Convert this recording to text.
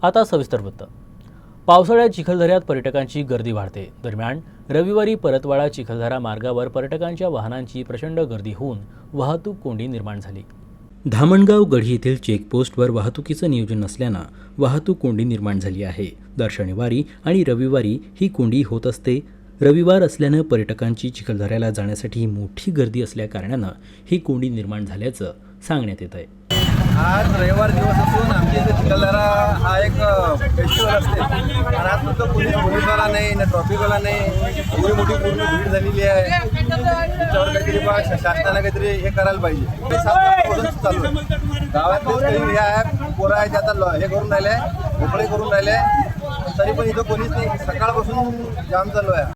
आता सविस्तर वृत्त। पावसाळ्यात चिखलदऱ्यात पर्यटकांची गर्दी वाढते। दरम्यान रविवारी परतवाडा चिखलदरा मार्गावर पर्यटकांच्या वाहनांची प्रचंड गर्दी होऊन वाहतूक कोंडी निर्माण झाली। धामणगाव गढी येथील चेकपोस्टवर वाहतुकीचं नियोजन नसल्यानं वाहतूक कोंडी निर्माण झाली आहे। दर शनिवारी आणि रविवारी ही कोंडी होत असते। रविवार असल्यानं पर्यटकांची चिखलदऱ्याला जाण्यासाठी मोठी गर्दी असल्या कारणानं ही कोंडी निर्माण झाल्याचं सांगण्यात येत आहे। आज रविवार दिवस असून आमच्या इथे चिखलदरा हा एक फेस्टिवल असते आणि आज फक्त कोणी पोलीसवाला नाही ना ट्रॉफिकवाला नाही, एवढी मोठी पूर्ण भीड झालेली आहे। त्याच्यावर काहीतरी बा शासनानं काहीतरी हे करायला पाहिजे। हे 7 वर्षापासून चालू आहे। गावातले काही हे आहे पोरं आहे ते आता हे करून राहिले, मोकळे करून राहिले, तरी पण इथं कोणीच नाही। सकाळपासून जाम चालू आहे।